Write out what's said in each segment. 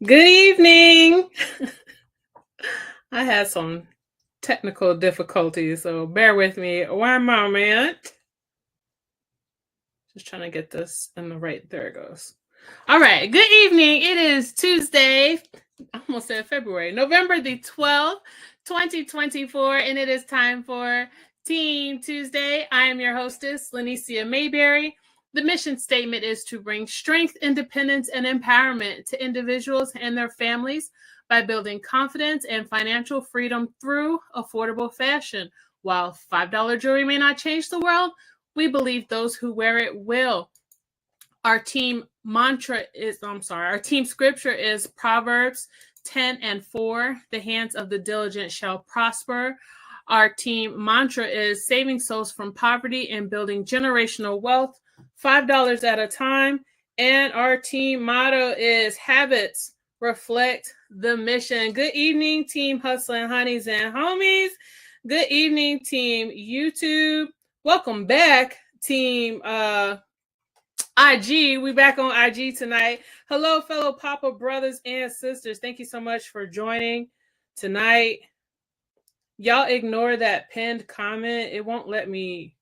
Good evening. I had some technical difficulties, so bear with me one moment. Just trying to get this in the right. There it goes. All right. Good evening. It is Tuesday. I almost said February, November the 12th, 2024, and it is time for Team Tuesday. I am your hostess, Lanicia Mayberry. The mission statement is to bring strength, independence, and empowerment to individuals and their families by building confidence and financial freedom through affordable fashion. While $5 jewelry may not change the world, we believe those who wear it will. Our team scripture is Proverbs 10:4. The hands of the diligent shall prosper. Our team mantra is saving souls from poverty and building generational wealth, $5 at a time. And our team motto is habits reflect the mission. Good evening, team hustling honeys and homies. Good evening, team YouTube. Welcome back, team IG. We back on IG tonight. Hello, fellow Papa brothers and sisters. Thank you so much for joining tonight. Y'all ignore that pinned comment. It won't let me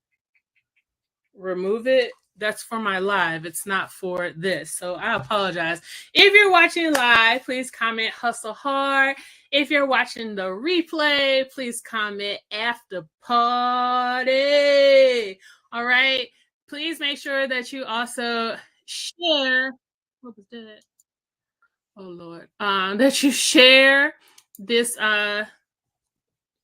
remove it. That's for my live. It's not for this. So I apologize. If you're watching live, please comment hustle hard. If you're watching the replay, please comment after party. All right. Please make sure that you also share. What was that? Oh Lord. That you share this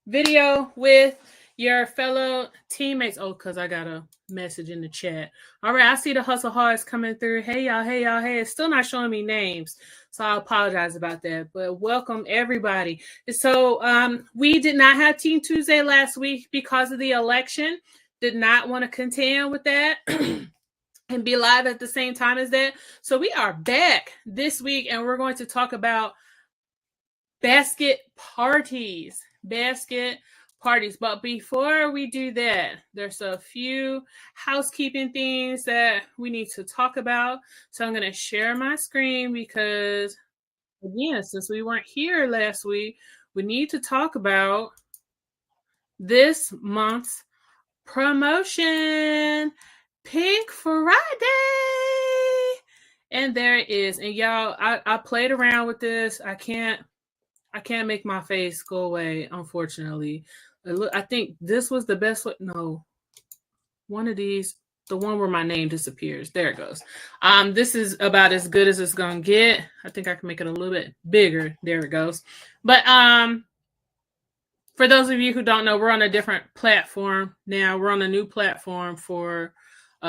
video with your fellow teammates. Oh, because I got a message in the chat. All right, I see the hustle hards coming through. Hey y'all, hey y'all, hey. It's still not showing me names, so I apologize about that. But welcome everybody. So we did not have Team Tuesday last week because of the election. Did not want to contend with that. And be live at the same time as that. So we are back this week, and we're going to talk about basket parties. But before we do that, there's a few housekeeping things that we need to talk about. So I'm going to share my screen because, again, since we weren't here last week, we need to talk about this month's promotion, Pink Friday. And there it is. And y'all, I played around with this. I can't make my face go away, unfortunately. I think this was the best way. No, one of these, the one where my name disappears. There it goes. This is about as good as it's gonna get. I think I can make it a little bit bigger. There it goes. But for those of you who don't know, we're on a different platform now. We're on a new platform for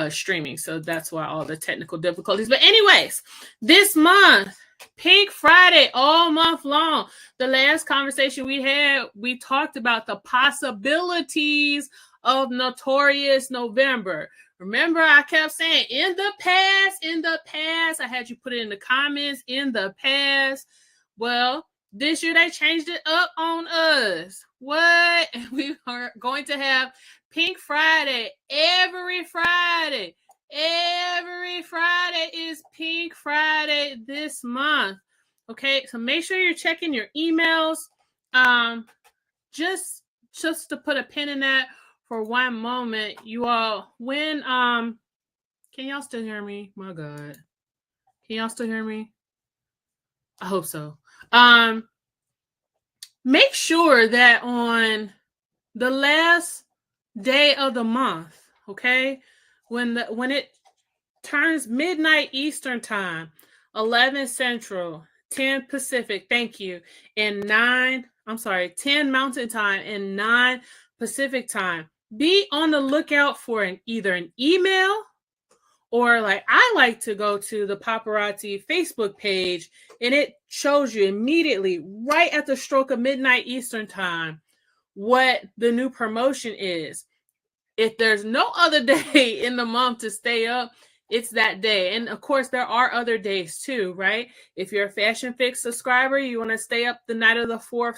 streaming, so that's why all the technical difficulties. But anyways, this month, Pink Friday, all month long. The last conversation we had, we talked about the possibilities of Notorious November. Remember, I kept saying in the past, I had you put it in the comments, in the past. Well, this year they changed it up on us. What? We are going to have Pink Friday every Friday. Every Friday is Pink Friday this month. Okay, so make sure you're checking your emails. Just to put a pin in that for one moment, you all, when can y'all still hear me? My God. Can y'all still hear me? I hope so. Make sure that on the last day of the month, okay, when it turns midnight Eastern time, 11 Central, 10 Pacific, thank you, and 10 Mountain Time and 9 Pacific Time, be on the lookout for either an email, or like I like to go to the Paparazzi Facebook page, and it shows you immediately, right at the stroke of midnight Eastern time, what the new promotion is. If there's no other day in the month to stay up, it's that day. And of course, there are other days too, right? If you're a Fashion Fix subscriber, you want to stay up the night of the 4th,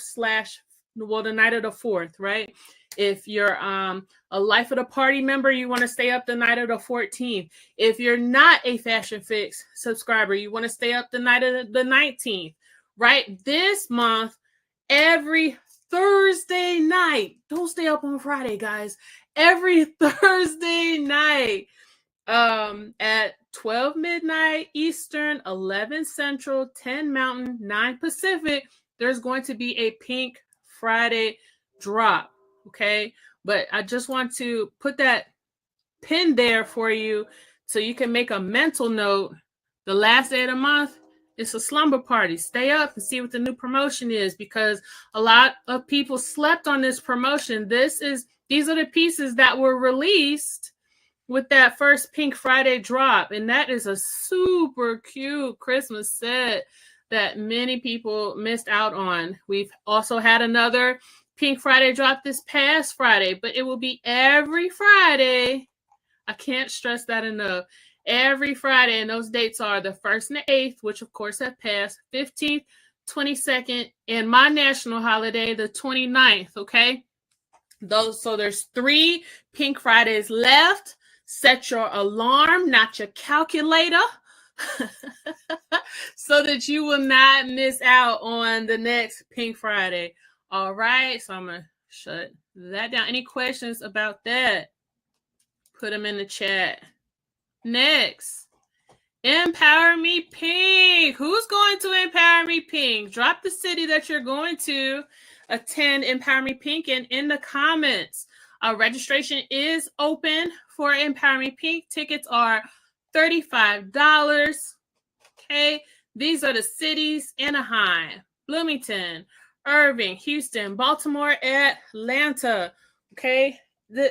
the night of the 4th, right? If you're a a Life of the Party member, you want to stay up the night of the 14th. If you're not a Fashion Fix subscriber, you want to stay up the night of the 19th, right? This month, every Thursday night, don't stay up on Friday, guys. Every Thursday night, at 12 midnight Eastern, 11 Central, 10 Mountain, 9 Pacific, there's going to be a Pink Friday drop, okay? But I just want to put that pin there for you so you can make a mental note. The last day of the month, it's a slumber party. Stay up and see what the new promotion is, because a lot of people slept on this promotion. These are the pieces that were released with that first Pink Friday drop. And that is a super cute Christmas set that many people missed out on. We've also had another Pink Friday drop this past Friday, but it will be every Friday. I can't stress that enough. Every Friday, and those dates are the 1st and the 8th, which of course have passed, 15th, 22nd, and my national holiday, the 29th, okay? So there's 3 Pink Fridays left. Set your alarm, not your calculator, so that you will not miss out on the next Pink Friday. All right, so I'm going to shut that down. Any questions about that? Put them in the chat. Next, Empower Me Pink. Who's going to Empower Me Pink? Drop the city that you're going to attend Empower Me Pink and in the comments. Registration is open for Empower Me Pink. Tickets are $35. Okay, these are the cities: Anaheim, Bloomington, Irving, Houston, Baltimore, Atlanta. Okay,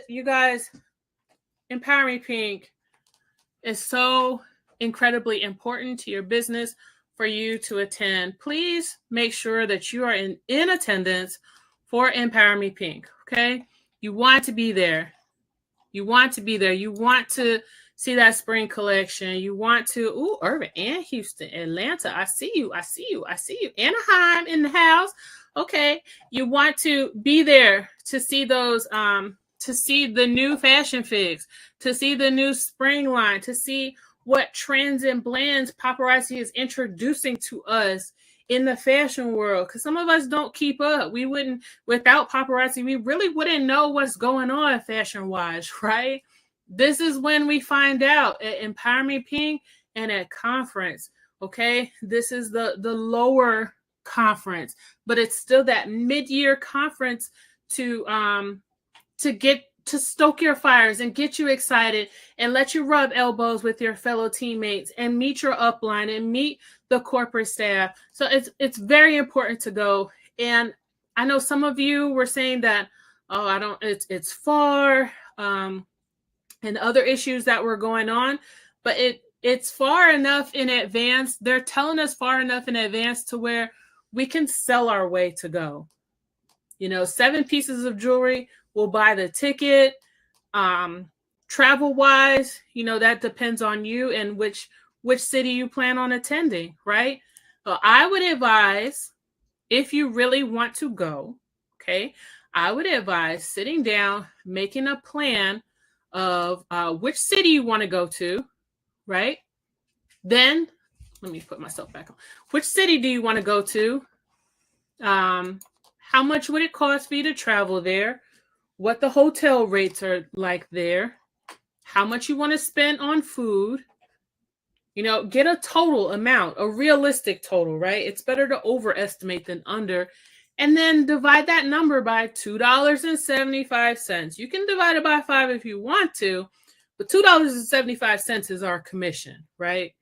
you guys, Empower Me Pink is so incredibly important to your business for you to attend. Please make sure that you are in attendance for Empower Me Pink. Okay, you want to be there. You want to be there. You want to see that spring collection. You want to, Irving and Houston, Atlanta. I see you. I see you. I see you. Anaheim in the house. Okay. You want to be there to see those, to see the new Fashion Fix, to see the new spring line, to see what trends and blends Paparazzi is introducing to us in the fashion world, because some of us don't keep up. We wouldn't, without Paparazzi, we really wouldn't know what's going on fashion-wise, right? This is when we find out at Empower Me Pink and at conference, okay? This is the lower conference, but it's still that mid-year conference to get to stoke your fires and get you excited and let you rub elbows with your fellow teammates and meet your upline and meet the corporate staff. So it's very important to go. And I know some of you were saying that, it's far, and other issues that were going on, but it's far enough in advance. They're telling us far enough in advance to where we can sell our way to go. 7 pieces of jewelry will buy the ticket. Travel wise, that depends on you and which city you plan on attending, right? So I would advise, if you really want to go, okay, I would advise sitting down, making a plan of which city you want to go to, right? Then, let me put myself back on. Which city do you want to go to? How much would it cost for you to travel there? What the hotel rates are like there? How much you want to spend on food? Get a total amount, a realistic total, right? It's better to overestimate than under. And then divide that number by $2.75. You can divide it by 5 if you want to, but $2.75 is our commission, right?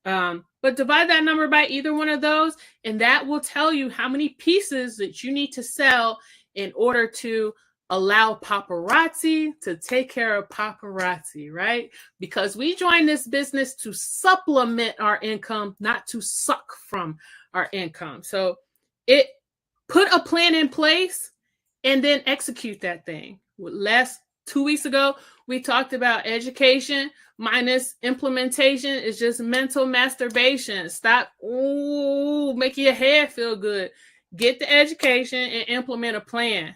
But divide that number by either one of those, and that will tell you how many pieces that you need to sell in order to allow paparazzi to take care of paparazzi, right? Because we join this business to supplement our income, not to suck from our income. So put a plan in place and then execute that thing. 2 weeks ago, we talked about education minus implementation is just mental masturbation. Stop making your head feel good. Get the education and implement a plan.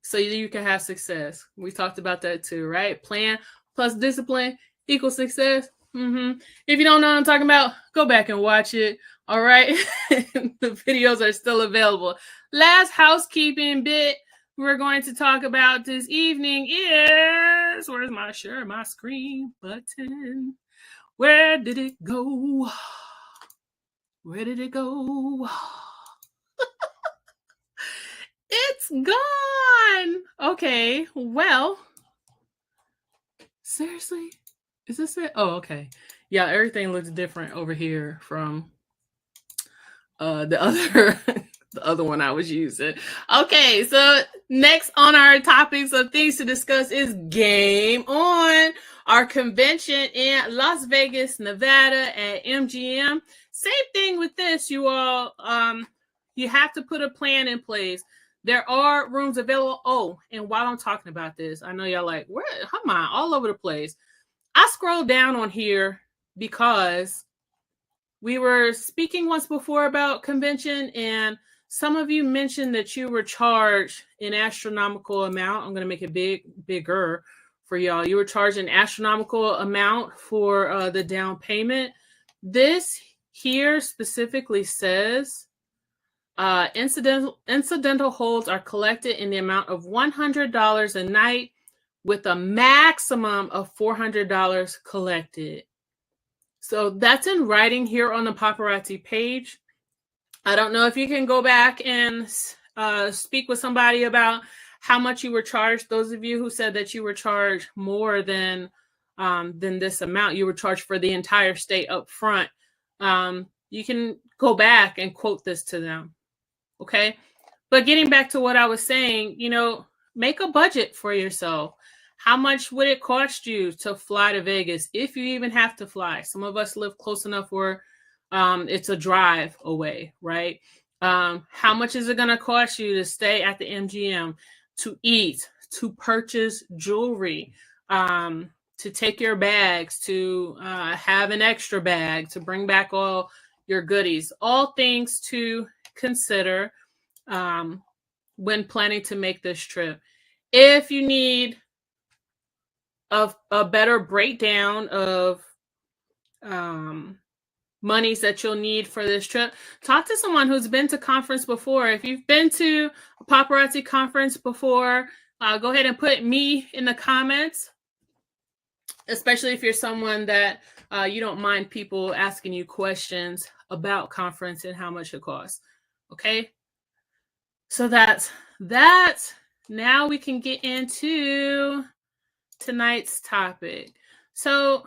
so you can have success. We talked about that too, right? Plan plus discipline equals success. If you don't know what I'm talking about, go back and watch it. All right. The videos are still available. Last housekeeping bit we're going to talk about this evening is, where's my share my screen button? Where did it go? Where did it go? It's gone. Okay, well, seriously, is this it? Oh, okay. Yeah, everything looks different over here from the other the other one I was using. Okay, so next on our topics of things to discuss is Game On, our convention in Las Vegas, Nevada at MGM. Same thing with this, you all. You have to put a plan in place. There are rooms available. Oh, and while I'm talking about this, I know y'all like, where am I? All over the place. I scrolled down on here because we were speaking once before about convention, and some of you mentioned that you were charged an astronomical amount. I'm going to make it bigger for y'all. You were charged an astronomical amount for the down payment. This here specifically says incidental holds are collected in the amount of $100 a night with a maximum of $400 collected. So that's in writing here on the paparazzi page. I don't know if you can go back and speak with somebody about how much you were charged. Those of you who said that you were charged more than this amount, you were charged for the entire stay up front. You can go back and quote this to them. Okay. But getting back to what I was saying, make a budget for yourself. How much would it cost you to fly to Vegas if you even have to fly? Some of us live close enough where it's a drive away, right? How much is it going to cost you to stay at the MGM, to eat, to purchase jewelry, to take your bags, to have an extra bag, to bring back all your goodies? All things to consider when planning to make this trip. If you need a better breakdown of monies that you'll need for this trip, talk to someone who's been to conference before. If you've been to a paparazzi conference before, go ahead and put me in the comments, especially if you're someone that you don't mind people asking you questions about conference and how much it costs. Okay, so that's that. Now we can get into tonight's topic. So,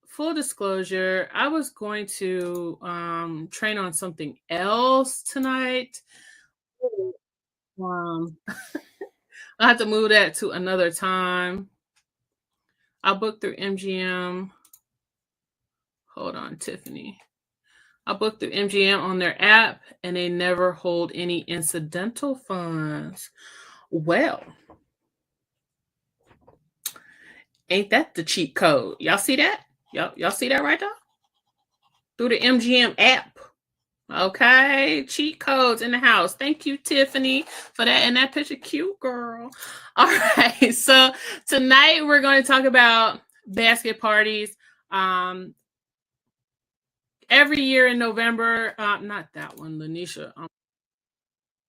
full disclosure, I was going to train on something else tonight. I have to move that to another time. I booked through MGM. Hold on, Tiffany. I booked through MGM on their app, and they never hold any incidental funds. Well, ain't that the cheat code? Y'all see that? Y'all see that right there? Through the MGM app. Okay, cheat codes in the house. Thank you, Tiffany, for that. And that picture, cute girl. All right, so tonight we're going to talk about basket parties. Every year in November, not that one, Lanisha.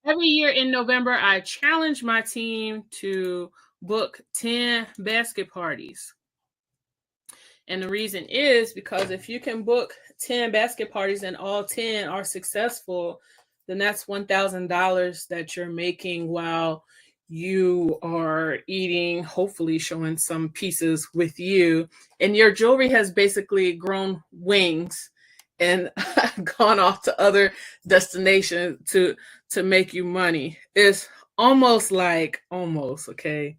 Every year in November, I challenge my team to book 10 basket parties. And the reason is because if you can book 10 basket parties and all 10 are successful, then that's $1,000 that you're making while you are eating, hopefully showing some pieces with you. And your jewelry has basically grown wings and gone off to other destinations to make you money. It's almost, okay,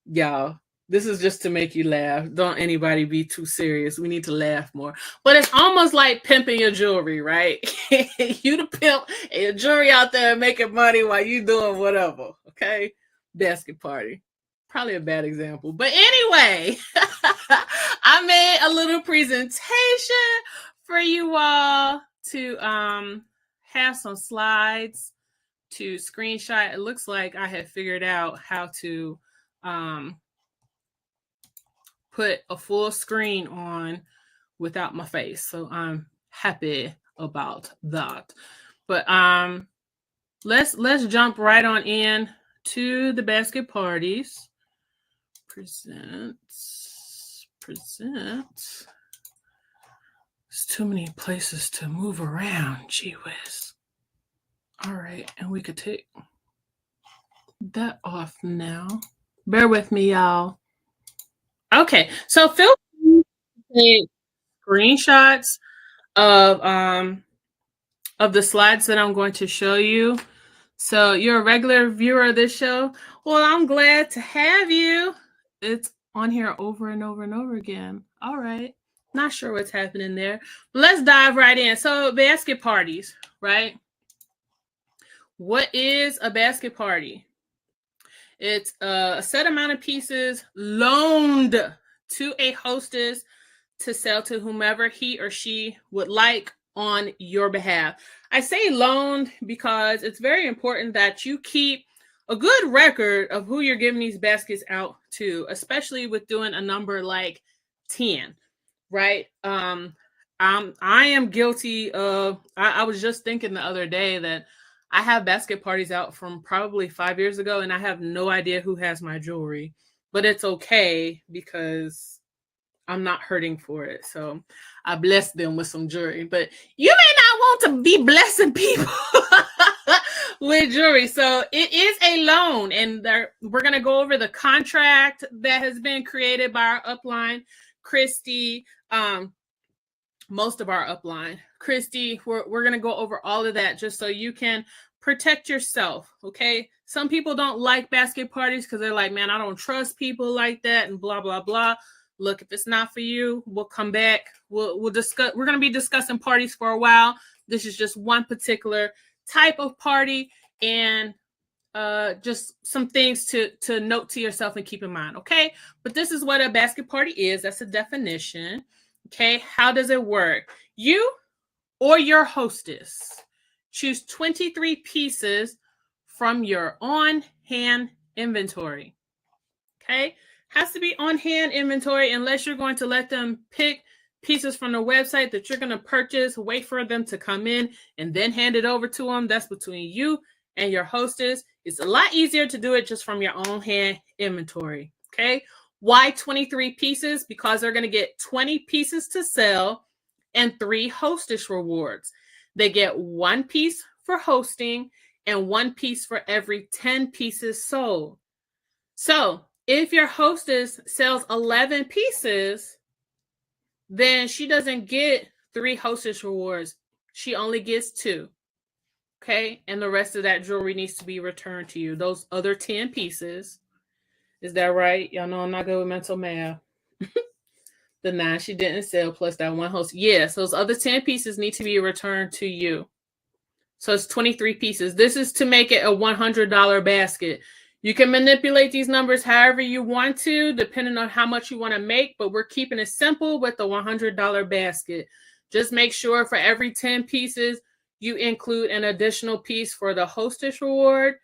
y'all. This is just to make you laugh. Don't anybody be too serious. We need to laugh more. But it's almost like pimping your jewelry, right? You the pimp and your jewelry out there making money while you doing whatever, okay? Basket party. Probably a bad example. But anyway, I made a little presentation for you all to have some slides to screenshot. It looks like I have figured out how to put a full screen on without my face. So I'm happy about that. But let's jump right on in to the basket parties. Present. There's too many places to move around. Gee whiz. All right, and we could take that off now. Bear with me, y'all. Okay, so feel free to take screenshots of the slides that I'm going to show you. So you're a regular viewer of this show. Well, I'm glad to have you. It's on here over and over and over again. All right. Not sure what's happening there. Let's dive right in. So basket parties, right? What is a basket party? It's a set amount of pieces loaned to a hostess to sell to whomever he or she would like on your behalf. I say loaned because it's very important that you keep a good record of who you're giving these baskets out to, especially with doing a number like 10, right? I am guilty of, I was just thinking the other day that I have basket parties out from probably 5 years ago, and I have no idea who has my jewelry, but it's okay because I'm not hurting for it. So I bless them with some jewelry, but you may not want to be blessing people with jewelry. So it is a loan, and we're going to go over the contract that has been created by our upline, Christy, most of our upline. Christy, we're going to go over all of that just so you can protect yourself, okay? Some people don't like basket parties because they're like, man, I don't trust people like that and blah, blah, blah. Look, if it's not for you, we'll come back. We'll discuss. We're going to be discussing parties for a while. This is just one particular type of party, and just some things to note to yourself and keep in mind, okay? But this is what a basket party is. That's a definition. Okay, how does it work? You or your hostess choose 23 pieces from your on-hand inventory. Okay, has to be on-hand inventory unless you're going to let them pick pieces from the website that you're going to purchase, wait for them to come in, and then hand it over to them. That's between you and your hostess. It's a lot easier to do it just from your on-hand inventory. Okay. Why 23 pieces? Because they're going to get 20 pieces to sell and 3 hostess rewards. They get 1 piece for hosting and 1 piece for every 10 pieces sold. So if your hostess sells 11 pieces, then she doesn't get 3 hostess rewards. She only gets 2. Okay. And the rest of that jewelry needs to be returned to you. Those other 10 pieces. Is that right? Y'all know I'm not good with mental math. The 9 she didn't sell plus that 1 host. Yes, those other 10 pieces need to be returned to you. So it's 23 pieces. This is to make it a $100 basket. You can manipulate these numbers however you want to, depending on how much you want to make, but we're keeping it simple with the $100 basket. Just make sure for every 10 pieces, you include an additional piece for the hostess reward.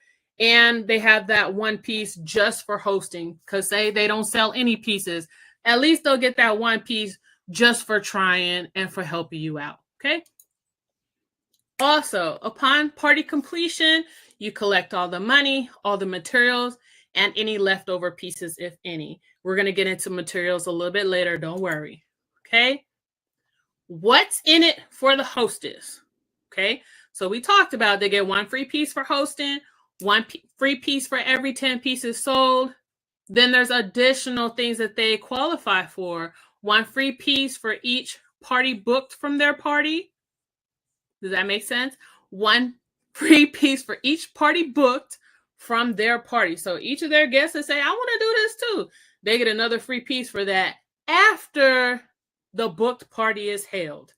And they have that 1 piece just for hosting, because say they don't sell any pieces. At least they'll get that 1 piece just for trying and for helping you out. Okay. Also, upon party completion, you collect all the money, all the materials, and any leftover pieces, if any. We're going to get into materials a little bit later. Don't worry. Okay. What's in it for the hostess? Okay. So we talked about they get 1 free piece for hosting, 1 free piece for every 10 pieces sold. Then there's additional things that they qualify for. 1 free piece for each party booked from their party. Does that make sense? 1 free piece for each party booked from their party. So each of their guests that say, I want to do this too, they get another free piece for that after the booked party is held.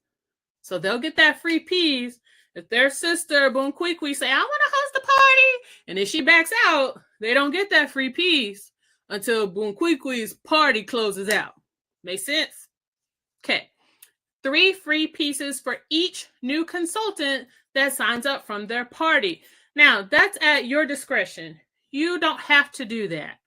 So they'll get that free piece if their sister, Boom Quickly, say, I want to host the party. And if she backs out, they don't get that free piece until Boom Quickly's party closes out. Make sense? Okay. 3 free pieces for each new consultant that signs up from their party. Now, that's at your discretion. You don't have to do that.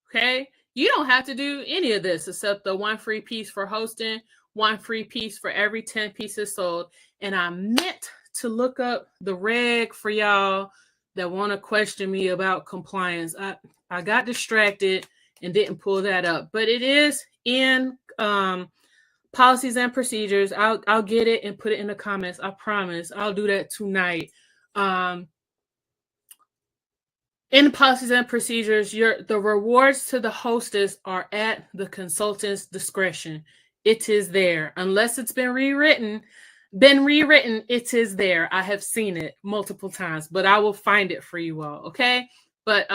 Okay? You don't have to do any of this except the one free piece for hosting, one free piece for every 10 pieces sold. And I meant to look up the reg for y'all that want to question me about compliance. I got distracted and didn't pull that up, but it is in policies and procedures. I'll get it and put it in the comments. I promise. I'll do that tonight. In policies and procedures, the rewards to the hostess are at the consultant's discretion. It is there. Unless it's been rewritten, it is there. I have seen it multiple times, but I will find it for you all, okay? But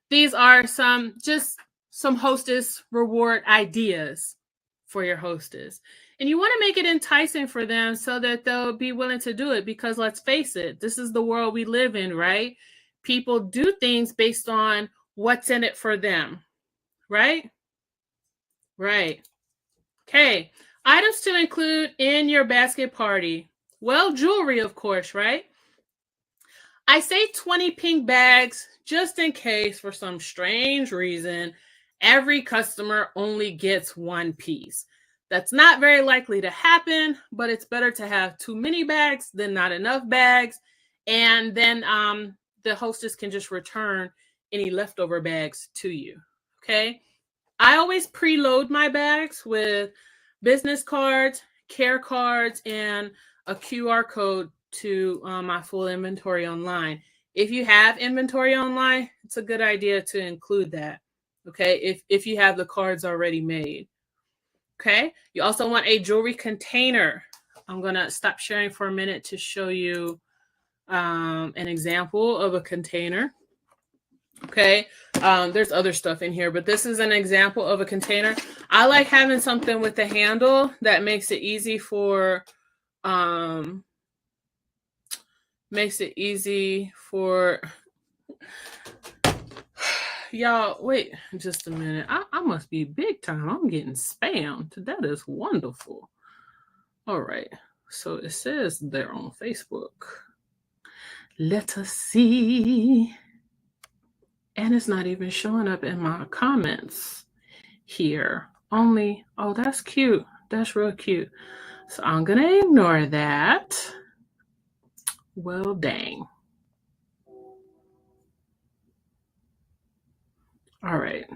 these are some hostess reward ideas for your hostess. And you want to make it enticing for them so that they'll be willing to do it, because let's face it, this is the world we live in, right? People do things based on what's in it for them, right? Right. Okay. Items to include in your basket party. Well, jewelry, of course, right? I say 20 pink bags just in case, for some strange reason, every customer only gets one piece. That's not very likely to happen, but it's better to have too many bags than not enough bags. And then the hostess can just return any leftover bags to you, okay? I always preload my bags with business cards, care cards, and a QR code to my full inventory online. If you have inventory online, it's a good idea to include that, okay, if you have the cards already made, okay? You also want a jewelry container. I'm going to stop sharing for a minute to show you an example of a container. Okay, there's other stuff in here, but this is an example of a container. I like having something with a handle that makes it easy for y'all. Wait just a minute. I must be big time. I'm getting spammed. That is wonderful. All right, so it says they're on Facebook. Let us see. And it's not even showing up in my comments here. Only, oh, that's cute. That's real cute. So I'm going to ignore that. Well, dang. All right.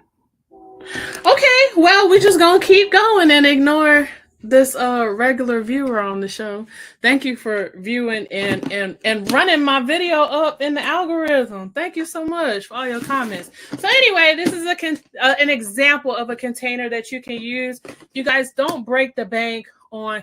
Okay, well, we're just going to keep going and ignore this regular viewer on the show. Thank you for viewing and running my video up in the algorithm. Thank you so much for all your comments. So anyway, this is an example of a container that you can use. You guys don't break the bank on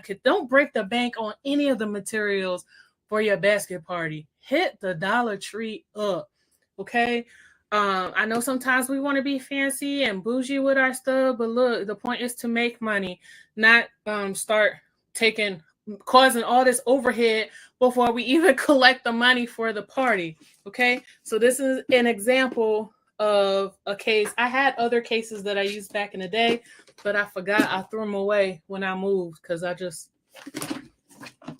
any of the materials for your basket party. Hit the Dollar Tree up, okay? I know sometimes we want to be fancy and bougie with our stuff, but look, the point is to make money, not start causing all this overhead before we even collect the money for the party. Okay, so this is an example of a case. I had other cases that I used back in the day, but I forgot. I threw them away when I moved because I just,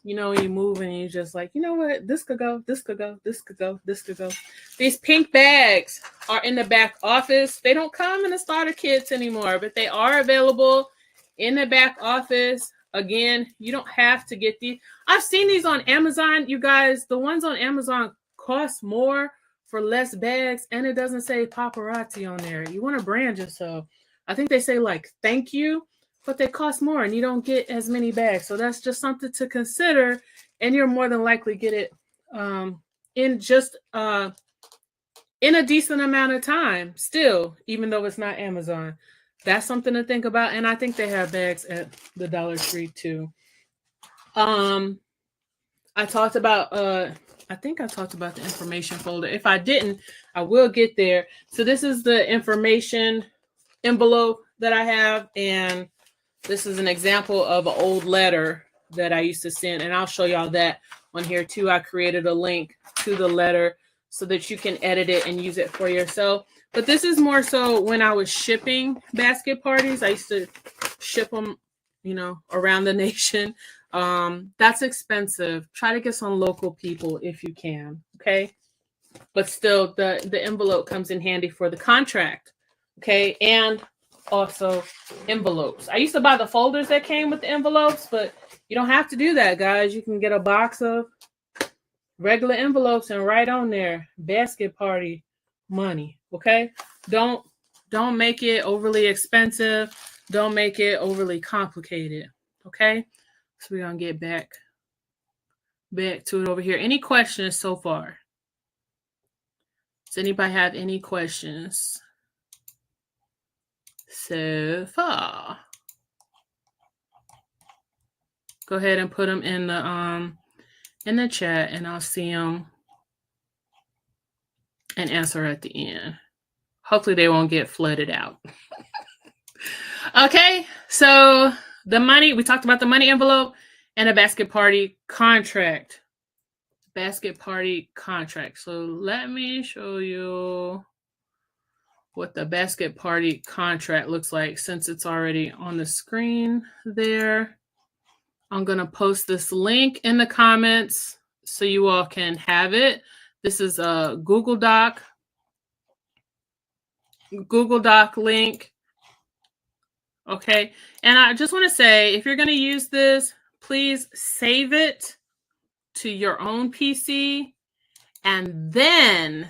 you know, when you move and you just like, you know what, this could go, this could go, this could go, this could go. These pink bags are in the back office. They don't come in the starter kits anymore, but they are available in the back office. Again, you don't have to get these. I've seen these on Amazon. You guys, the ones on Amazon cost more for less bags, and it doesn't say paparazzi on there. You want to brand yourself. I think they say like, thank you, but they cost more and you don't get as many bags. So that's just something to consider. And you're more than likely get it in a decent amount of time still, even though it's not Amazon. That's something to think about. And I think they have bags at the Dollar Tree too. I talked about I think I talked about the information folder. If I didn't, I will get there. So this is the information envelope that I have, and this is an example of an old letter that I used to send, and I'll show y'all that on here too. I created a link to the letter so that you can edit it and use it for yourself. But this is more so when I was shipping basket parties. I used to ship them, you know, around the nation. That's expensive. Try to get some local people if you can, okay? but still the envelope comes in handy for the contract. Okay, and also envelopes. I used to buy the folders that came with the envelopes, but you don't have to do that, guys. You can get a box of regular envelopes and write on there basket party money. Okay, don't make it overly expensive. Don't make it overly complicated. Okay, so we're gonna get back to it over here. Any questions so far? Does anybody have any questions so far? Go ahead and put them in the chat, and I'll see them and answer at the end. Hopefully they won't get flooded out. Okay, so the money, we talked about the money envelope and a basket party contract. Basket party contract. So let me show you what the basket party contract looks like since it's already on the screen there. I'm going to post this link in the comments so you all can have it. This is a Google Doc link. Okay. And I just want to say, if you're going to use this, please save it to your own PC and then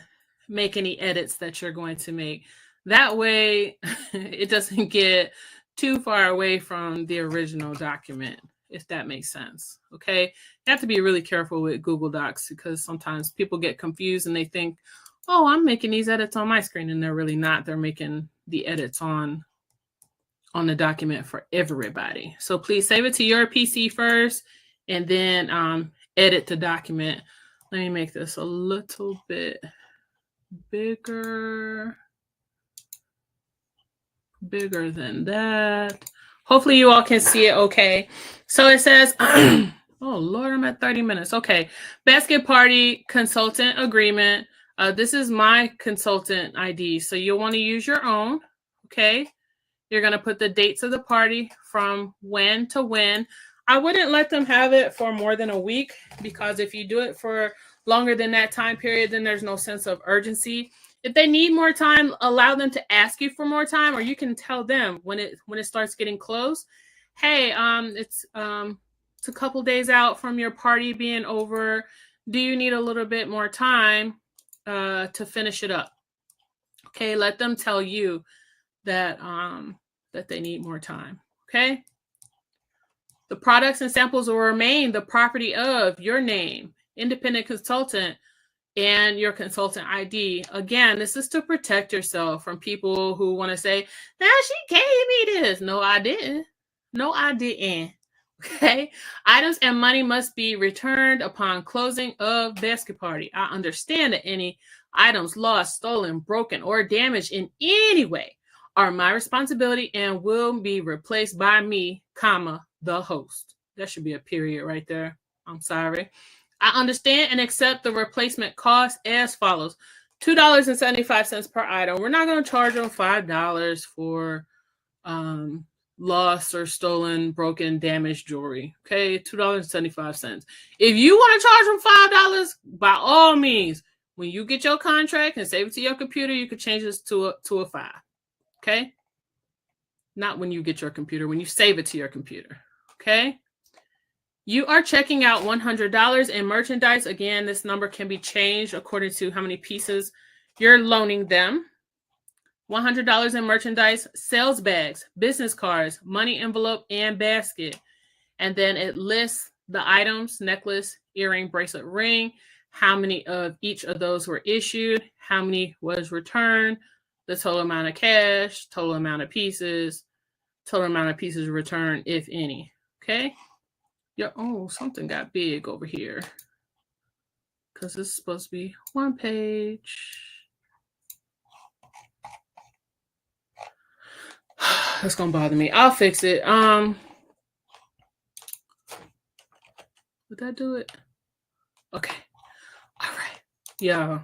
make any edits that you're going to make. That way it doesn't get too far away from the original document, if that makes sense. Okay. You have to be really careful with Google Docs because sometimes people get confused and they think, oh, I'm making these edits on my screen, and they're really not. They're making the edits on the document for everybody. So please save it to your PC first and then edit the document. Let me make this a little bit bigger than that. Hopefully you all can see it okay. So it says, oh Lord, I'm at 30 minutes. Okay. Basket party consultant agreement. This is my consultant ID. So you'll want to use your own. Okay. You're going to put the dates of the party from when to when. I wouldn't let them have it for more than a week, because if you do it for longer than that time period, then there's no sense of urgency. If they need more time, allow them to ask you for more time, or you can tell them when it starts getting close. Hey, it's a couple days out from your party being over. Do you need a little bit more time to finish it up? Okay, let them tell you that that they need more time. Okay. The products and samples will remain the property of your name, independent consultant, and your consultant ID. Again, this is to protect yourself from people who want to say, now she gave me this. No, I didn't. No, I didn't. Okay. Items and money must be returned upon closing of basket party. I understand that any items lost, stolen, broken, or damaged in any way are my responsibility and will be replaced by me, comma, the host. That should be a period right there. I'm sorry. I understand and accept the replacement cost as follows. $2.75 per item. We're not going to charge them $5 for lost or stolen, broken, damaged jewelry. Okay, $2.75. If you want to charge them $5, by all means, when you get your contract and save it to your computer, you could change this to a $5. Okay? Not when you get your computer, when you save it to your computer. Okay? You are checking out $100 in merchandise. Again, this number can be changed according to how many pieces you're loaning them. $100 in merchandise, sales bags, business cards, money envelope, and basket. And then it lists the items: necklace, earring, bracelet, ring, how many of each of those were issued, how many was returned, the total amount of cash, total amount of pieces returned, if any. Okay. Oh, something got big over here because this is supposed to be one page. That's gonna bother me. I'll fix it. Would that do it? Okay. All right. Yeah.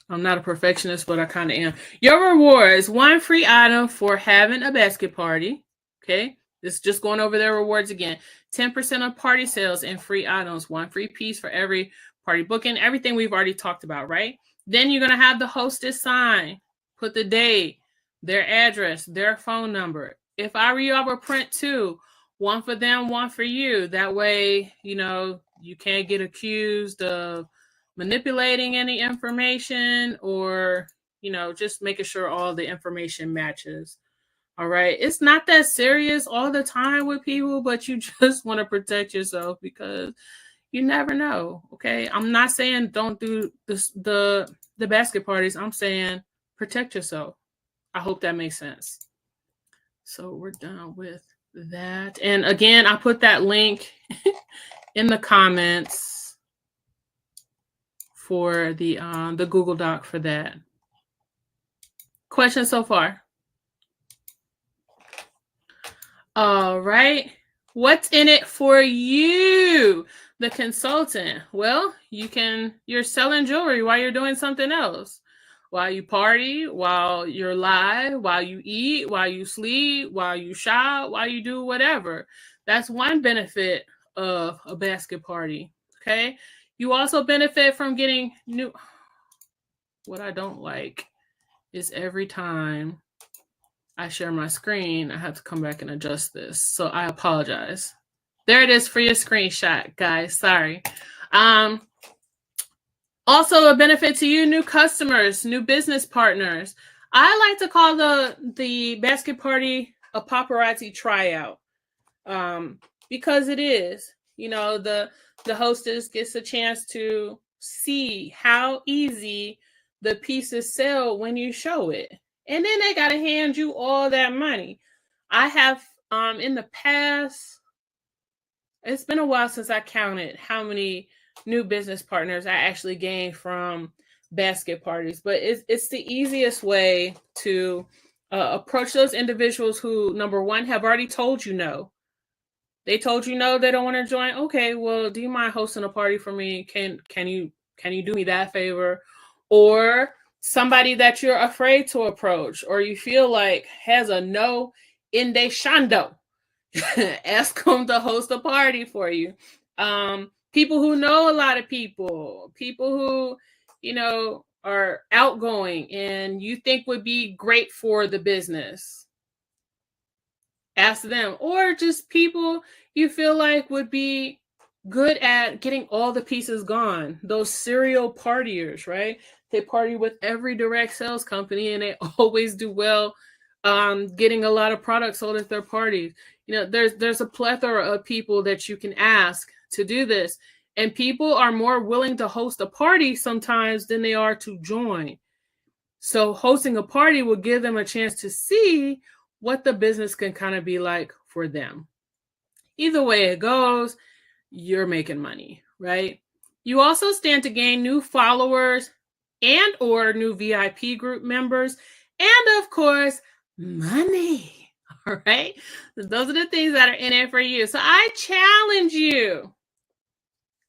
I'm not a perfectionist, but I kind of am. Your rewards: 1 free item for having a basket party. Okay. This is just going over their rewards again. 10% of party sales and free items. 1 free piece for every party booking. Everything we've already talked about, right? Then you're going to have the hostess sign, put the date, their address, their phone number. If I were you, I would print 2, one for them, one for you. That way, you can't get accused of manipulating any information or, just making sure all the information matches. All right. It's not that serious all the time with people, but you just want to protect yourself because you never know. Okay. I'm not saying don't do this, the basket parties. I'm saying protect yourself. I hope that makes sense. So we're done with that. And again, I put that link in the comments for the Google Doc for that. Questions so far? All right. What's in it for you, the consultant? Well, you're selling jewelry while you're doing something else. While you party, while you're live, while you eat, while you sleep, while you shop, while you do whatever. That's one benefit of a basket party. Okay. You also benefit from getting new. What I don't like is every time I share my screen, I have to come back and adjust this. So I apologize. There it is for your screenshot, guys. Sorry. Also a benefit to you, new customers, new business partners. I like to call the basket party a paparazzi tryout because it is. The hostess gets a chance to see how easy the pieces sell when you show it. And then they got to hand you all that money. I have, in the past, it's been a while since I counted how many new business partners I actually gained from basket parties. But it's the easiest way to approach those individuals who, number one, have already told you no. They told you no, they don't want to join. Okay, well, do you mind hosting a party for me? Can you do me that favor? Or somebody that you're afraid to approach or you feel like has a no in de shando. Ask them to host a party for you. People who know a lot of people who, are outgoing and you think would be great for the business. Ask them. Or just people you feel like would be good at getting all the pieces gone. Those serial partiers, right? They party with every direct sales company and they always do well getting a lot of products sold at their parties. There's a plethora of people that you can ask to do this. And people are more willing to host a party sometimes than they are to join. So hosting a party will give them a chance to see what the business can kind of be like for them. Either way it goes, you're making money, right? You also stand to gain new followers and or new VIP group members, and of course, money. All right. Those are the things that are in it for you. So I challenge you,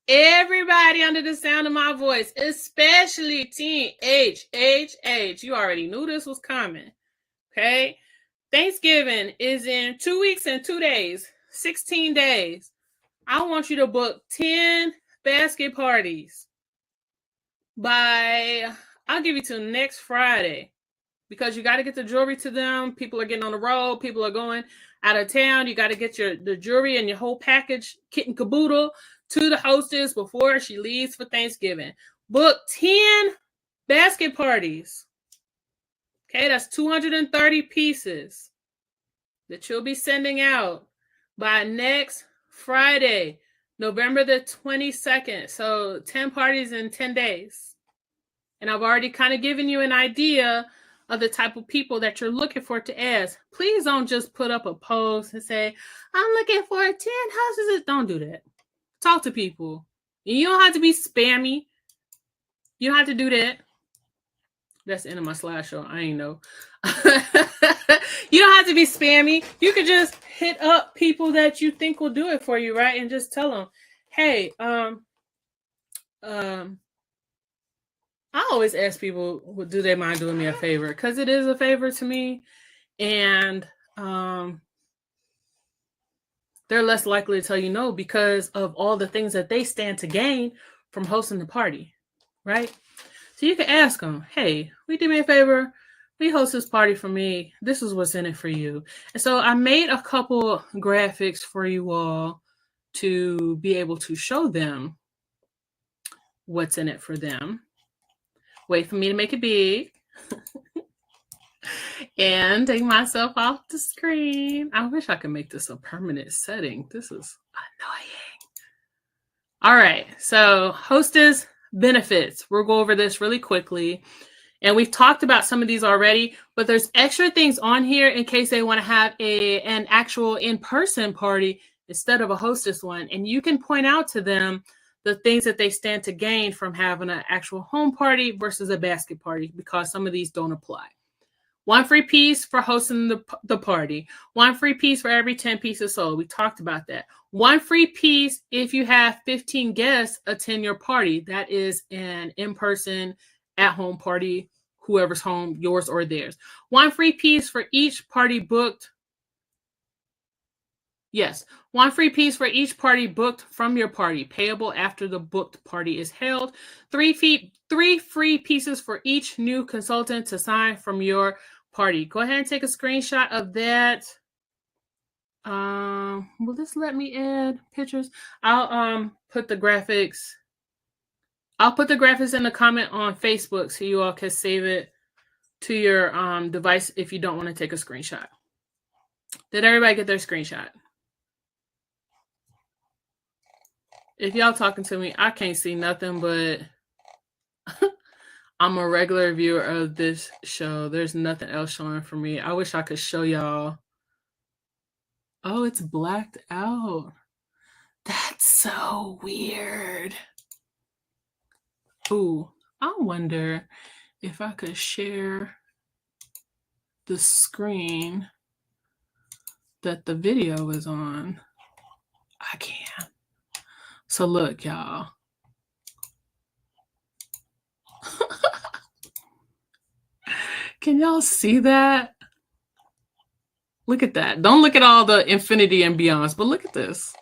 everybody under the sound of my voice, especially Team HHH. You already knew this was coming. Okay. Thanksgiving is in 2 weeks and 2 days, 16 days. I want you to book 10 basket parties I'll give you till next Friday, because you got to get the jewelry to them. People are getting on the road. People are going out of town. You got to get the jewelry and your whole package, kit and caboodle, to the hostess before she leaves for Thanksgiving. Book 10 basket parties. Okay, that's 230 pieces that you'll be sending out by next Friday, November the 22nd. So 10 parties in 10 days. And I've already kind of given you an idea of the type of people that you're looking for to ask. Please don't just put up a post and say, I'm looking for 10 houses. Don't do that. Talk to people. You don't have to be spammy. You don't have to do that. That's the end of my slideshow. I ain't know. You don't have to be spammy. You could just hit up people that you think will do it for you, right? And just tell them, hey, I always ask people, do they mind doing me a favor? Because it is a favor to me. And they're less likely to tell you no because of all the things that they stand to gain from hosting the party, right? So you can ask them, hey, will you do me a favor? We host this party for me. This is what's in it for you. And so I made a couple graphics for you all to be able to show them what's in it for them. Wait for me to make it big. And take myself off the screen. I wish I could make this a permanent setting. This is annoying. All right, so hostess benefits. We'll go over this really quickly. And we've talked about some of these already, but there's extra things on here in case they want to have an actual in-person party instead of a hostess one. And you can point out to them the things that they stand to gain from having an actual home party versus a basket party, because some of these don't apply. 1 free piece for hosting the party. 1 free piece for every 10 pieces sold. We talked about that. 1 free piece if you have 15 guests attend your party. That is an in-person at-home party, whoever's home, yours or theirs. 1 free piece for each party booked. Yes, 1 free piece for each party booked from your party, payable after the booked party is held. 3 free pieces for each new consultant to sign from your party. Go ahead and take a screenshot of that. Will this let me add pictures? I'll put the graphics. I'll put the graphics in the comment on Facebook so you all can save it to your device if you don't want to take a screenshot. Did everybody get their screenshot? If y'all talking to me, I can't see nothing, but I'm a regular viewer of this show. There's nothing else showing for me. I wish I could show y'all. Oh, it's blacked out. That's so weird. Ooh, I wonder if I could share the screen that the video is on. I can. So look, y'all. Can y'all see that? Look at that. Don't look at all the infinity and beyonds, but look at this.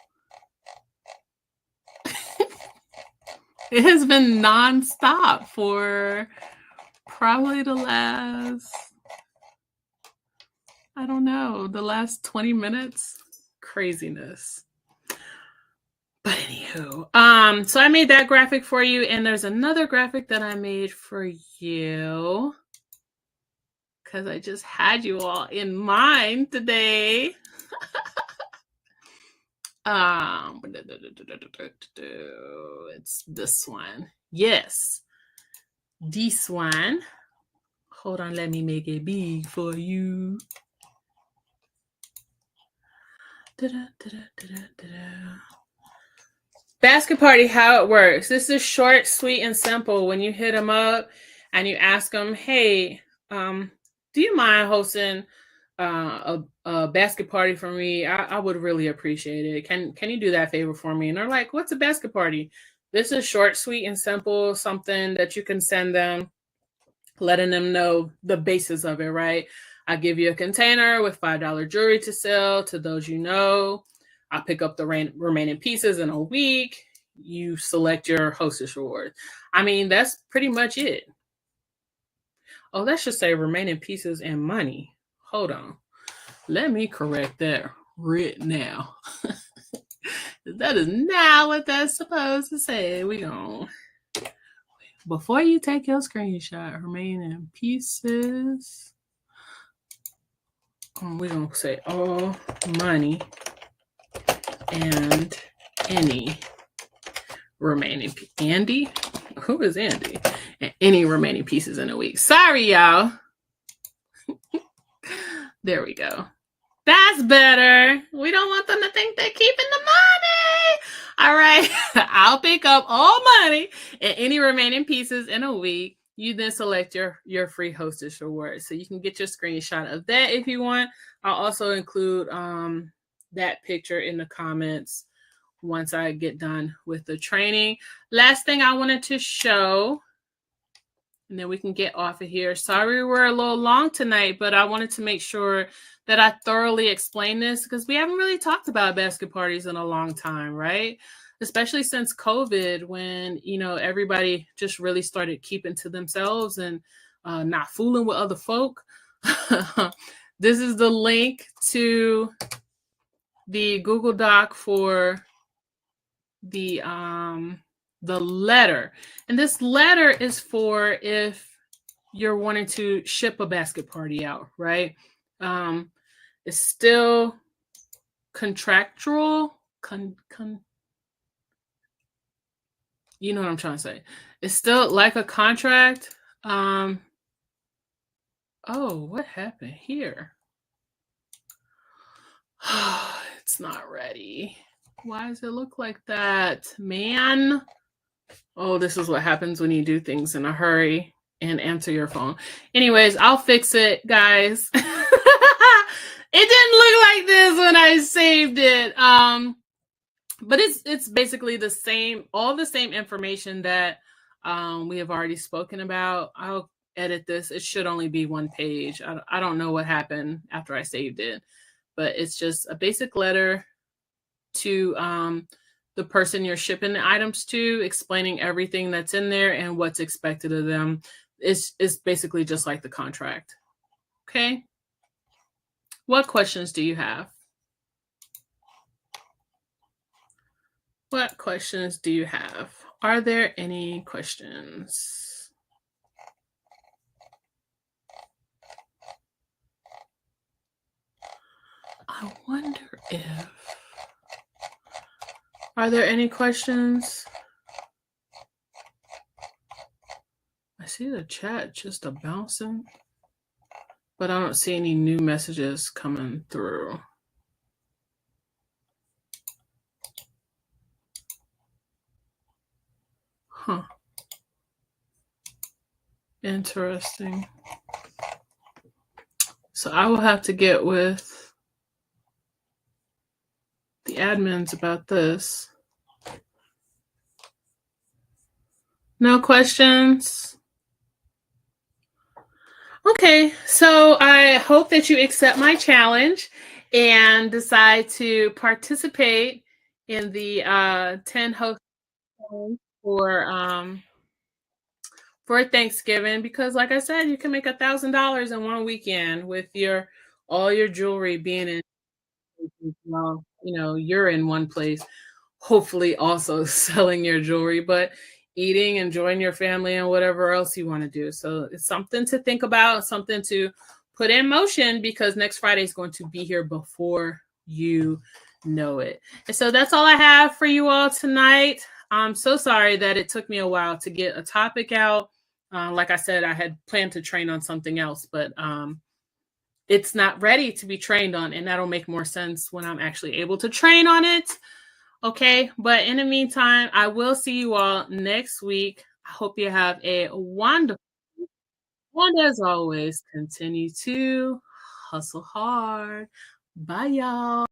It has been nonstop for probably the last, I don't know, the last 20 minutes. Craziness. But anywho, so I made that graphic for you, and there's another graphic that I made for you because I just had you all in mind today. It's this one. Yes, this one. Hold on, let me make it big for you. Basket party, how it works. This is short, sweet, and simple. When you hit them up and you ask them, hey, do you mind hosting a basket party for me? I would really appreciate it. Can you do that favor for me? And they're like, what's a basket party? This is short, sweet, and simple, something that you can send them, letting them know the basis of it, right? I give you a container with $5 jewelry to sell to those you know. I pick up the remaining pieces in a week. You select your hostess reward. I mean, that's pretty much it. Oh, that should say remaining pieces and money. Hold on. Let me correct that right now. That is not what that's supposed to say. Before you take your screenshot, remaining pieces. We're going to say all money and any remaining Andy? Who is Andy? And any remaining pieces in a week. Sorry, y'all. There we go. That's better. We don't want them to think they're keeping the money. All right. I'll pick up all money and any remaining pieces in a week. You then select your free hostess reward. So you can get your screenshot of that if you want. I'll also include that picture in the comments once I get done with the training. Last thing I wanted to show, and then we can get off of here. Sorry we're a little long tonight, but I wanted to make sure that I thoroughly explain this because we haven't really talked about basket parties in a long time, right? especially since COVID, when everybody just really started keeping to themselves and not fooling with other folk. This is the link to the Google Doc for the letter. And this letter is for if you're wanting to ship a basket party out, right? It's still contractual. You know what I'm trying to say. It's still like a contract. Oh, what happened here? It's not ready. Why does it look like that, man? Oh, this is what happens when you do things in a hurry and answer your phone. Anyways, I'll fix it, guys. It didn't look like this when I saved it. But it's basically the same, all the same information that we have already spoken about. I'll edit this. It should only be one page. I don't know what happened after I saved it, but it's just a basic letter to the person you're shipping the items to, explaining everything that's in there and what's expected of them. It's basically just like the contract. Okay. What questions do you have? What questions do you have? Are there any questions? I wonder if... Are there any questions? I see the chat just a bouncing, but I don't see any new messages coming through. Huh. Interesting. So I will have to get with the admins about this. No questions? Okay, so I hope that you accept my challenge and decide to participate in the 10 host for Thanksgiving, because like I said, you can make $1,000 in one weekend with all your jewelry being in, well, you're in one place, hopefully also selling your jewelry, but eating, enjoying your family, and whatever else you want to do. So it's something to think about, something to put in motion, because next Friday is going to be here before you know it. And so that's all I have for you all tonight. I'm so sorry that it took me a while to get a topic out. Like I said, I had planned to train on something else, but it's not ready to be trained on, and that'll make more sense when I'm actually able to train on it. Okay, but in the meantime, I will see you all next week. I hope you have a wonderful week. And as always, continue to hustle hard. Bye, y'all.